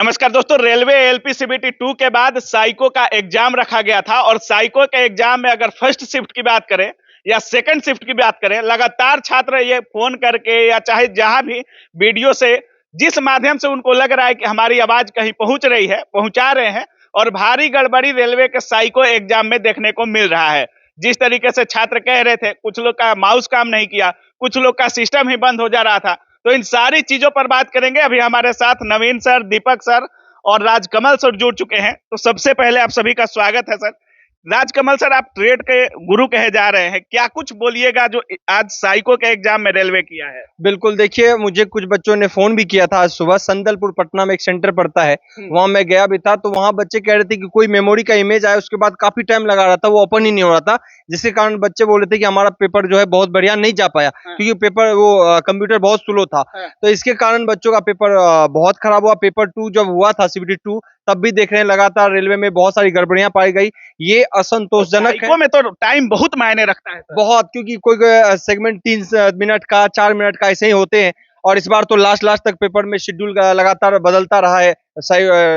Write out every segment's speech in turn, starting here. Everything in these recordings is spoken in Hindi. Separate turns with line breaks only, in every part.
नमस्कार दोस्तों। रेलवे एलपीसीबीटी 2 के बाद साइको का एग्जाम रखा गया था और साइको के एग्जाम में अगर फर्स्ट शिफ्ट की बात करें या सेकंड शिफ्ट की बात करें, लगातार छात्र ये फोन करके या चाहे जहां भी वीडियो से जिस माध्यम से उनको लग रहा है कि हमारी आवाज कहीं पहुंच रही है, पहुंचा रहे हैं और भारी गड़बड़ी रेलवे के साइको एग्जाम में देखने को मिल रहा है। जिस तरीके से छात्र कह रहे थे, कुछ लोग का माउस काम नहीं किया, कुछ लोग का सिस्टम ही बंद हो जा रहा था। तो इन सारी चीजों पर बात करेंगे। अभी हमारे साथ नवीन सर, दीपक सर और राजकमल सर जुड़ चुके हैं। तो सबसे पहले आप सभी का स्वागत है सर। राजकमल सर, आप ट्रेड के गुरु कहे जा रहे हैं, क्या कुछ बोलिएगा जो आज साइको के एग्जाम में रेलवे किया है?
बिल्कुल, देखिए मुझे कुछ बच्चों ने फोन भी किया था आज सुबह। संदलपुर पटना में एक सेंटर पड़ता है, वहां मैं गया भी था। तो वहां बच्चे कह रहे थे कि कोई मेमोरी का इमेज आया, उसके बाद काफी टाइम लगा रहा था, वो ओपन ही नहीं हो रहा था, जिसके कारण बच्चे बोल रहे थे कि हमारा पेपर जो है बहुत बढ़िया नहीं जा पाया, क्योंकि पेपर वो कंप्यूटर बहुत स्लो था। तो इसके कारण बच्चों का पेपर बहुत खराब हुआ। पेपर 2 जब हुआ था, सीबीटी 2, तब भी देख रहे हैं लगातार रेलवे में बहुत सारी गड़बड़ियां पाई गई। ये असंतोषजनक है।
में तो टाइम बहुत मायने रखता है सर।
बहुत, क्योंकि कोई सेगमेंट 3 मिनट का, 4 मिनट का ऐसे ही होते हैं। और इस बार तो लास्ट तक पेपर में शेड्यूल लगातार बदलता रहा है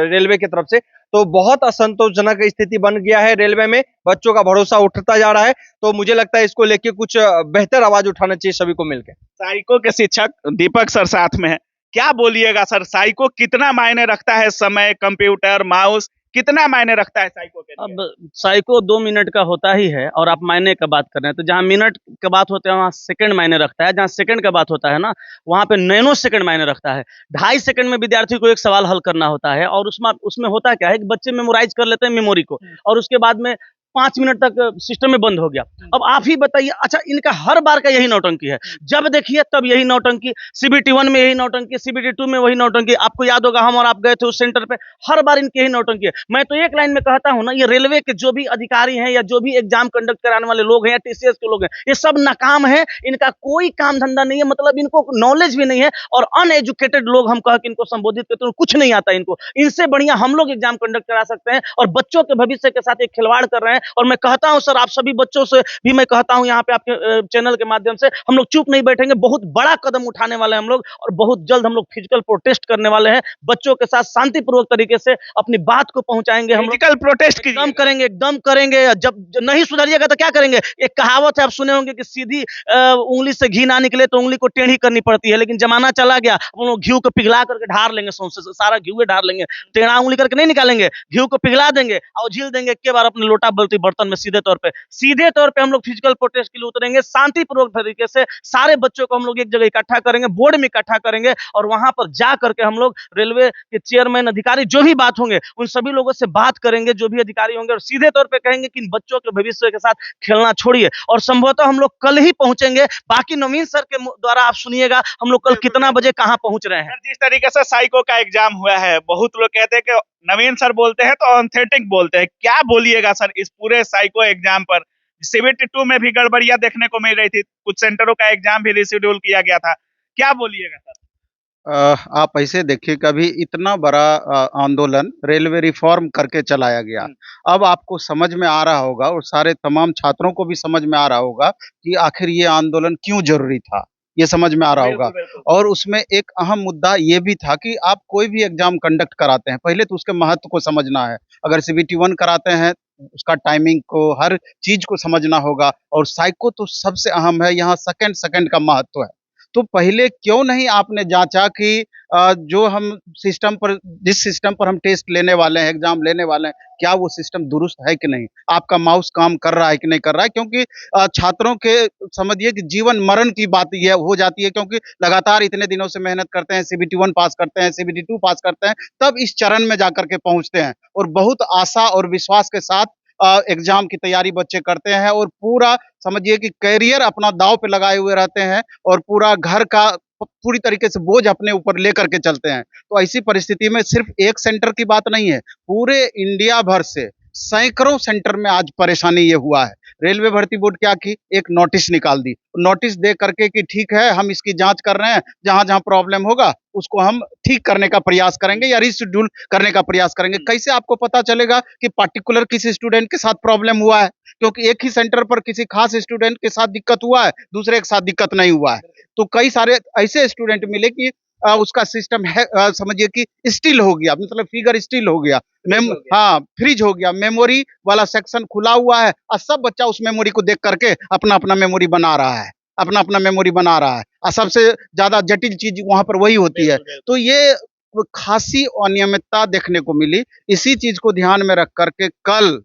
रेलवे की तरफ से। तो बहुत असंतोषजनक स्थिति बन गया है रेलवे में, बच्चों का भरोसा उठता जा रहा है। तो मुझे लगता है इसको लेके कुछ बेहतर आवाज उठाना चाहिए सभी को मिलकर।
साइको के शिक्षक दीपक सर साथ में है, क्या बोलिएगा सर? साइको कितना मायने रखता है? समय, कंप्यूटर, माउस कितना मायने रखता है साइको के लिए?
अब साइको 2 मिनट का होता ही है और आप मायने का बात कर रहे हैं, तो जहाँ मिनट का बात होता है वहाँ सेकंड मायने रखता है, जहाँ सेकंड का बात होता है ना, वहाँ पे नैनो सेकंड मायने रखता है। 2.5 सेकंड में विद्यार्थी को एक सवाल हल करना होता है और उसमें होता क्या है कि बच्चे मेमोराइज कर लेते हैं मेमोरी को और उसके बाद में 5 मिनट तक सिस्टम में बंद हो गया। अब आप ही बताइए, अच्छा इनका हर बार का यही नौटंकी है, जब देखिए तब यही नौटंकी, सीबीटी 1 में यही नौटंकी, सीबीटी 2 में वही नौटंकी। आपको याद होगा हम और आप गए थे उस सेंटर पे, हर बार इनके यही नौटंकी है। मैं तो एक लाइन में कहता हूं ना, ये रेलवे के जो भी अधिकारी हैं या जो भी एग्जाम कंडक्ट कराने वाले लोग हैं या टीसीएस के लोग हैं, ये सब नाकाम है। इनका कोई काम धंधा नहीं है, मतलब इनको नॉलेज भी नहीं है और अनएजुकेटेड लोग हम कह के इनको संबोधित करते हैं, कुछ नहीं आता इनको। इनसे बढ़िया हम लोग एग्जाम कंडक्ट करा सकते हैं और बच्चों के भविष्य के साथ एक खिलवाड़ कर रहे हैं। और मैं कहता हूं सर, आप सभी बच्चों से भी मैं कहता हूं यहाँ पे आपके चैनल के माध्यम से, हम लोग चुप नहीं बैठेंगे, बहुत बड़ा कदम उठाने वाले हैं हम लोग और बहुत जल्द हम लोग फिजिकल प्रोटेस्ट करने वाले हैं। बच्चों के साथ शांतिपूर्वक तरीके से अपनी बात को पहुंचाएंगे। हम
फिजिकल प्रोटेस्ट
एकदम करेंगे, एकदम करेंगे। जब नहीं सुधरिएगा तो क्या करेंगे? एक कहावत है, आप सुने होंगे कि सीधी उंगली से घी ना निकले तो उंगली को टेढ़ी करनी पड़ती है, लेकिन जमाना चला गया, हम लोग घी को पिघला करके ढार लेंगे, सौंसे सारा घी ढार लेंगे, टेढ़ा उंगली करके नहीं निकालेंगे, घी को पिघला देंगे और झील देंगे एक बार अपने लोटा बल्टी बर्तन में। सीधे तौर पे हम लोग फिजिकल प्रोटेस्ट के लिए उतरेंगे, शांतिपूर्वक तरीके से सारे बच्चों को हम लोग एक जगह इकट्ठा करेंगे, बोर्ड में इकट्ठा करेंगे और वहां पर जा करके हम लोग रेलवे के चेयरमैन, अधिकारी जो भी बात होंगे उन सभी लोगों से बात करेंगे, जो भी अधिकारी होंगे, और सीधे तौर पे कहेंगे कि इन बच्चों के भविष्य के साथ खेलना छोड़िए। और संभवतः हम लोग कल ही पहुंचेंगे। बाकी नवीन सर के द्वारा आप सुनिएगा हम लोग कल कितना बजे कहां पहुंच रहे हैं।
जिस तरीके से साइको का एग्जाम हुआ है, बहुत लोग कहते हैं कि नवीन सर बोलते हैं तो ऑथेंटिक बोलते हैं, क्या बोलिएगा सर इस पूरे साइको एग्जाम पर? सीबीटी 2 में भी गड़बड़ियां देखने को मिल रही थी, कुछ सेंटरों का एग्जाम भी रिशेड्यूल किया गया था, क्या बोलिएगा सर?
आप ऐसे देखिए, कभी इतना बड़ा आंदोलन रेलवे रिफॉर्म करके चलाया गया। अब आपको समझ में आ रहा होगा और सारे तमाम छात्रों को भी समझ में आ रहा होगा कि आखिर ये आंदोलन क्यों जरूरी था, ये समझ में आ रहा होगा। और उसमें एक अहम मुद्दा ये भी था कि आप कोई भी एग्जाम कंडक्ट कराते हैं, पहले तो उसके महत्व को समझना है। अगर सीबीटी 1 कराते हैं, उसका टाइमिंग को, हर चीज को समझना होगा। और साइको तो सबसे अहम है, यहाँ सेकंड सेकंड का महत्व है। तो पहले क्यों नहीं आपने जांचा कि जो हम सिस्टम पर, जिस सिस्टम पर हम टेस्ट लेने वाले हैं, एग्जाम लेने वाले हैं, क्या वो सिस्टम दुरुस्त है कि नहीं, आपका माउस काम कर रहा है कि नहीं कर रहा है? क्योंकि छात्रों के, समझिए कि जीवन मरण की बात ये हो जाती है, क्योंकि लगातार इतने दिनों से मेहनत करते हैं, सीबीटी 1 पास करते हैं, सीबीटी 2 पास करते हैं, तब इस चरण में जाकर के पहुंचते हैं और बहुत आशा और विश्वास के साथ एग्जाम की तैयारी बच्चे करते हैं और पूरा समझिए कि कैरियर अपना दांव पे लगाए हुए रहते हैं और पूरा घर का पूरी तरीके से बोझ अपने ऊपर लेकर के चलते हैं। तो ऐसी परिस्थिति में सिर्फ एक सेंटर की बात नहीं है, पूरे इंडिया भर से सैकड़ों सेंटर में आज परेशानी ये हुआ है। रेलवे भर्ती बोर्ड क्या की, एक नोटिस निकाल दी, नोटिस दे करके कि ठीक है, हम इसकी जांच कर रहे हैं, जहां जहां प्रॉब्लम होगा उसको हम ठीक करने का प्रयास करेंगे या रिशेड्यूल करने का प्रयास करेंगे। कैसे आपको पता चलेगा कि पर्टिकुलर किसी स्टूडेंट के साथ प्रॉब्लम हुआ है? क्योंकि एक ही सेंटर पर किसी खास स्टूडेंट के साथ दिक्कत हुआ है, दूसरे के साथ दिक्कत नहीं हुआ है। तो कई सारे ऐसे स्टूडेंट मिले कि उसका सिस्टम है, समझिए कि स्टील हो गया, मतलब फिगर स्टील हो गया, हाँ फ्रीज हो गया, मेमोरी वाला सेक्शन खुला हुआ है और सब बच्चा उस मेमोरी को देख करके अपना अपना मेमोरी बना रहा है, अपना अपना मेमोरी बना रहा है, और सबसे ज्यादा जटिल चीज वहां पर वही होती है। तो ये खासी अनियमितता देखने को मिली। इसी चीज को ध्यान में रख करके कल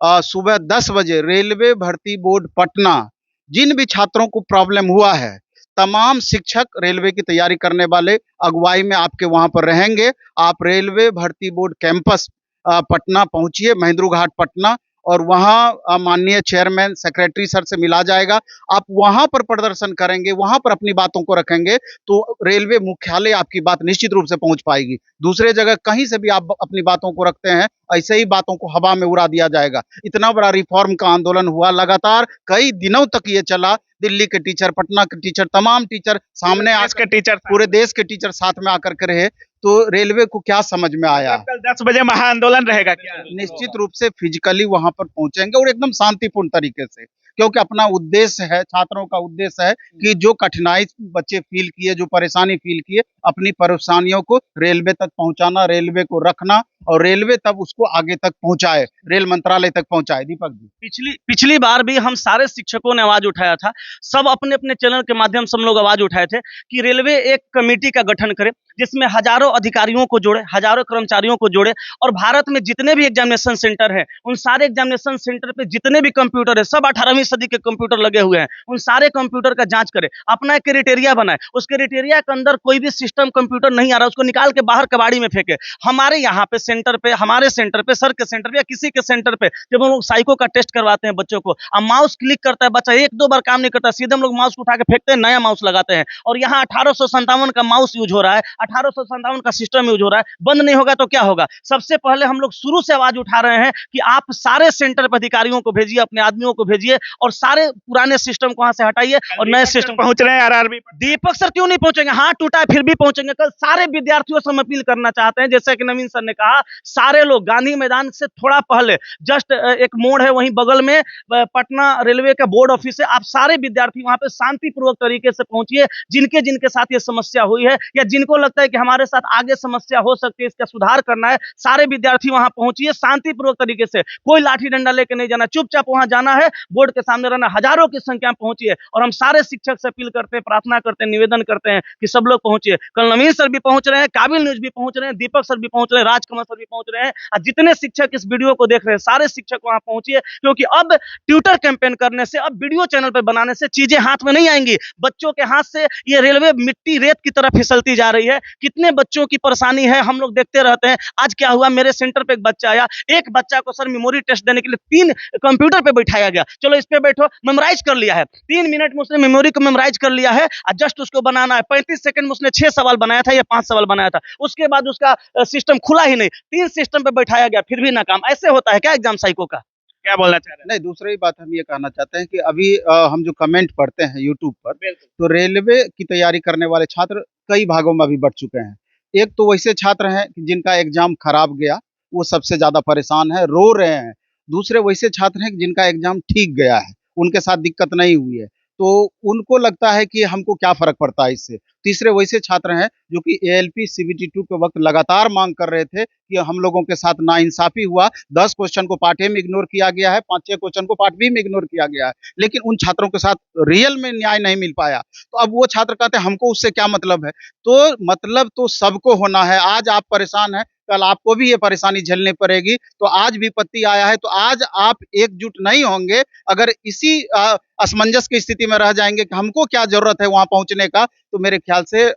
सुबह 10 बजे रेलवे भर्ती बोर्ड पटना, जिन भी छात्रों को प्रॉब्लम हुआ है, तमाम शिक्षक रेलवे की तैयारी करने वाले अगुवाई में आपके वहां पर रहेंगे। आप रेलवे भर्ती बोर्ड कैंपस पटना पहुंचिए, महेंद्रू घाट पटना, और वहां माननीय चेयरमैन सेक्रेटरी सर से मिला जाएगा। आप वहां पर प्रदर्शन करेंगे, वहां पर अपनी बातों को रखेंगे तो रेलवे मुख्यालय आपकी बात निश्चित रूप से पहुंच पाएगी। दूसरे जगह कहीं से भी आप अपनी बातों को रखते हैं, ऐसे ही बातों को हवा में उड़ा दिया जाएगा। इतना बड़ा रिफॉर्म का आंदोलन हुआ, लगातार कई दिनों तक ये चला। दिल्ली के टीचर, पटना के टीचर, तमाम टीचर सामने
देश के टीचर,
पूरे देश के टीचर साथ में आकर के रहे। तो रेलवे को क्या समझ में आया?
कल 10 बजे महाआंदोलन रहेगा क्या?
निश्चित रूप से फिजिकली वहां पर पहुंचेंगे और एकदम शांतिपूर्ण तरीके से, क्योंकि अपना उद्देश्य है, छात्रों का उद्देश्य है कि जो कठिनाई बच्चे फील किए, जो परेशानी फील किए, अपनी परेशानियों को रेलवे तक पहुंचाना, रेलवे को रखना, और रेलवे तब उसको आगे तक पहुंचाए, रेल मंत्रालय तक पहुंचाए। दीपक जी,
पिछली बार भी हम सारे शिक्षकों ने आवाज उठाया था, सब अपने अपने चैनल के माध्यम से हम लोग आवाज उठाए थे कि रेलवे एक कमेटी का गठन करे, जिसमें हजारों अधिकारियों को जोड़े, हजारों कर्मचारियों को जोड़े, और भारत में जितने भी एग्जामिनेशन सेंटर हैं, उन सारे एग्जामिनेशन सेंटर पे जितने भी कंप्यूटर है, सब 18वीं सदी के कंप्यूटर लगे हुए हैं, उन सारे कंप्यूटर का जांच करे, अपना एक क्राइटेरिया बनाए, उस क्राइटेरिया के अंदर कोई भी सिस्टम कंप्यूटर नहीं आ रहा, उसको निकाल के बाहर कबाड़ी में फेंके। हमारे यहाँ पे सेंटर पे, हमारे सेंटर पे, सर के सेंटर पे या किसी के सेंटर पे जब हम लोग साइको का टेस्ट करवाते हैं बच्चों को, अब माउस क्लिक करता है बच्चा, 1-2 बार काम नहीं करता, सीधे हम लोग माउस को उठा के फेंकते हैं, नया माउस लगाते हैं, और यहाँ 1857 का माउस यूज हो रहा है, 1857 का सिस्टम यूज हो रहा है। बंद नहीं होगा तो क्या होगा? सबसे पहले हम लोग शुरू से आवाज उठा रहे हैं कि आप सारे सेंटर पर अधिकारियों को भेजिए, अपने आदमियों को भेजिए, और सारे पुराने सिस्टम को वहां से हटाइए और नए सिस्टम
पहुंच रहे हैं आरआरबी।
दीपक सर क्यों नहीं पहुंचेंगे? हाथ टूटा है फिर भी पहुंचेंगे। कल सारे विद्यार्थियों से हम अपील करना चाहते हैं, जैसे कि नवीन सर ने कहा, सारे लोग गांधी मैदान से थोड़ा पहले जस्ट एक मोड़ है, वहीं बगल में पटना रेलवे का बोर्ड ऑफिस है, आप सारे विद्यार्थी वहां पे शांतिपूर्वक तरीके से पहुंचिए। जिनके जिनके साथ ये समस्या हुई है या जिनको लगता है कि हमारे साथ आगे समस्या हो सकती है, इसका सुधार करना है, सारे विद्यार्थी वहां पहुंचिए शांतिपूर्वक तरीके से। कोई लाठी डंडा लेके नहीं जाना, चुपचाप वहां जाना है, बोर्ड के सामने रहना, हजारों की संख्या में पहुंचिए। और हम सारे शिक्षक से अपील करते हैं, प्रार्थना करते हैं, निवेदन करते हैं कि सब लोग पहुंचिए। कल नवीन सर भी पहुंच रहे हैं, काबिल न्यूज भी पहुंच रहे हैं, दीपक सर भी पहुंच रहे हैं, राजकमल सर भी पहुंच रहे हैं, और जितने शिक्षक इस वीडियो को देख रहे हैं सारे शिक्षक वहां पहुंचिए, क्योंकि अब ट्विटर कैंपेन करने से, अब वीडियो चैनल पर बनाने से चीजें हाथ में नहीं आएंगी। बच्चों के हाथ से ये रेलवे मिट्टी रेत की तरफ फिसलती जा रही है। कितने बच्चों की परेशानी है हम लोग देखते रहते हैं। आज क्या हुआ, मेरे सेंटर पे एक बच्चा आया, एक बच्चा को सर मेमोरी टेस्ट देने के लिए 3 कंप्यूटर पे बैठाया गया, चलो इस पे बैठो, मेमोराइज कर लिया है, 3 मिनट में उसने मेमोरी को मेमोराइज कर लिया है, और जस्ट उसको बनाना है 35 सेकंड में उसने 6 सवाल बनाया था या 5 सवाल बनाया था। उसके बाद उसका सिस्टम खुला ही नहीं, 3 सिस्टम पे बैठाया गया फिर भी नाकाम। ऐसे होता है क्या एग्जाम साइको का?
क्या बोलना चाह रहे हैं?
नहीं, दूसरी बात हम ये कहना चाहते हैं कि अभी हम जो कमेंट पढ़ते हैं यूट्यूब पर, तो रेलवे की तैयारी करने वाले छात्र कई भागों में अभी बढ़ चुके हैं। एक तो वैसे छात्र हैं कि जिनका एग्जाम खराब गया, वो सबसे ज्यादा परेशान है, रो रहे हैं। दूसरे वैसे छात्र हैं कि जिनका एग्जाम ठीक गया है, उनके साथ दिक्कत नहीं हुई है, तो उनको लगता है कि हमको क्या फर्क पड़ता है इससे। तीसरे वैसे छात्र हैं जो कि एएलपी सीबीटी 2 के वक्त लगातार मांग कर रहे थे कि हम लोगों के साथ नाइंसाफी हुआ, 10 क्वेश्चन को पार्ट ए में इग्नोर किया गया है, 5-6 क्वेश्चन को पार्ट बी में इग्नोर किया गया है, लेकिन उन छात्रों के साथ रियल में न्याय नहीं मिल पाया। तो अब वो छात्र कहते हैं हमको उससे क्या मतलब है। तो मतलब तो सबको होना है। आज आप परेशान हैं, कल आपको भी ये परेशानी झेलनी पड़ेगी। तो आज विपत्ति आया है, तो आज आप एकजुट नहीं होंगे, अगर इसी असमंजस की स्थिति में रह जाएंगे कि हमको क्या जरूरत है वहां पहुंचने का, तो मेरे ख्याल से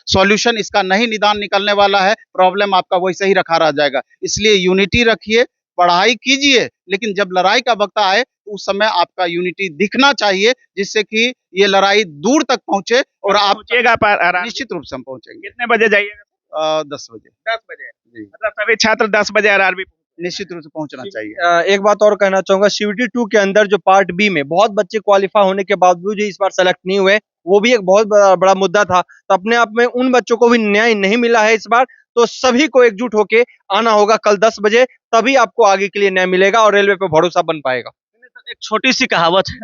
सॉल्यूशन इसका नहीं निदान निकलने वाला है, प्रॉब्लम आपका वैसे ही रखा रह जाएगा। इसलिए यूनिटी रखिए, पढ़ाई कीजिए, लेकिन जब लड़ाई का वक्त आए तो उस समय आपका यूनिटी दिखना चाहिए, जिससे कि ये लड़ाई दूर तक पहुंचे और आप
पहुंचिएगा।
निश्चित रूप से हम पहुंचेंगे।
कितने बजे जाइएगा?
10 बजे।
10 बजे
जी,
मतलब सभी छात्र 10 बजे आरआरबी
निश्चित रूप से पहुंचना चाहिए।
एक बात और कहना चाहूंगा, सीबीटी 2 के अंदर जो पार्ट बी में बहुत बच्चे क्वालिफाई होने के बावजूद इस बार सेलेक्ट नहीं हुए, वो भी एक बहुत बड़ा मुद्दा था। तो अपने आप में उन बच्चों को भी न्याय नहीं मिला है इस बार, तो सभी को एकजुट होके आना होगा कल 10 बजे, तभी आपको आगे के लिए न्याय मिलेगा और रेलवे पे भरोसा बन पाएगा।
एक छोटी सी कहावत है,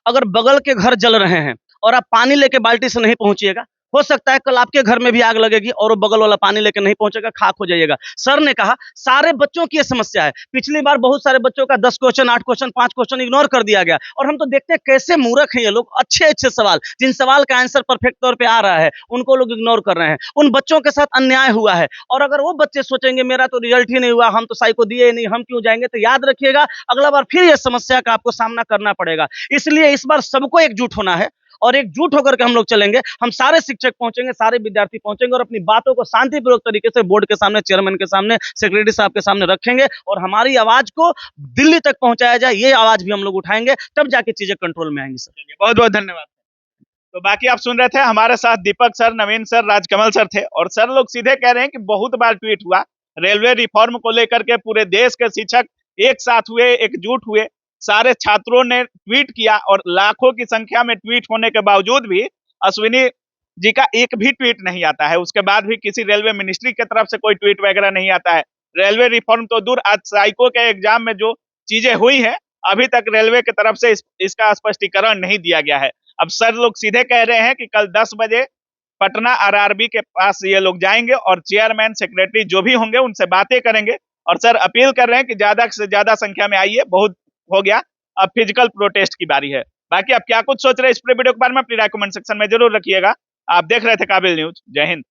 अगर बगल के घर जल रहे हैं और आप पानी लेके बाल्टी से नहीं पहुंचिएगा हो सकता है कल आपके घर में भी आग लगेगी और वो बगल वाला पानी लेकर नहीं पहुंचेगा, खाक हो जाइएगा। सर ने कहा सारे बच्चों की ये समस्या है। पिछली बार बहुत सारे बच्चों का 10 क्वेश्चन, 8 क्वेश्चन, 5 क्वेश्चन इग्नोर कर दिया गया और हम तो देखते हैं कैसे मूर्ख हैं ये लोग। अच्छे सवाल, जिन सवाल का आंसर परफेक्ट तौर पे आ रहा है, उनको लोग इग्नोर कर रहे हैं। उन बच्चों के साथ अन्याय हुआ है और अगर वो बच्चे सोचेंगे मेरा तो रिजल्ट ही नहीं हुआ, हम तो साइको दिए ही नहीं, हम क्यों जाएंगे, तो याद रखिएगा अगला बार फिर ये समस्या का आपको सामना करना पड़ेगा। इसलिए इस बार सबको एकजुट होना है और एकजुट होकर के हम लोग चलेंगे। हम सारे शिक्षक पहुंचेंगे, सारे विद्यार्थी पहुंचेंगे और अपनी बातों को शांतिपूर्वक तरीके से बोर्ड के सामने, चेयरमैन के सामने, सेक्रेटरी साहब के सामने रखेंगे और हमारी आवाज को दिल्ली तक पहुंचाया जाए, ये आवाज भी हम लोग उठाएंगे, तब जाके चीजें कंट्रोल में आएंगी। सर
बहुत बहुत धन्यवाद। तो बाकी आप सुन रहे थे, हमारे साथ दीपक सर, नवीन सर, राजकमल सर थे और सर लोग सीधे कह रहे हैं कि बहुत बार ट्वीट हुआ, रेलवे रिफॉर्म को लेकर के पूरे देश के शिक्षक एक साथ हुए, एकजुट हुए, सारे छात्रों ने ट्वीट किया और लाखों की संख्या में ट्वीट होने के बावजूद भी अश्विनी जी का एक भी ट्वीट नहीं आता है। उसके बाद भी किसी रेलवे मिनिस्ट्री की तरफ से कोई ट्वीट वगैरह नहीं आता है। रेलवे रिफॉर्म तो दूर, आज साइको के एग्जाम में जो चीजें हुई है अभी तक रेलवे की तरफ से इसका स्पष्टीकरण नहीं दिया गया है। अब सर लोग सीधे कह रहे हैं कि कल 10 बजे पटना आरआरबी के पास ये लोग जाएंगे और चेयरमैन, सेक्रेटरी जो भी होंगे उनसे बातें करेंगे और सर अपील कर रहे हैं कि ज्यादा से ज्यादा संख्या में आइए, बहुत हो गया, अब फिजिकल प्रोटेस्ट की बारी है। बाकी आप क्या कुछ सोच रहे हैं इस पूरे वीडियो के बारे में अपनी राय कमेंट सेक्शन में जरूर रखिएगा। आप देख रहे थे काबिल न्यूज। जय हिंद।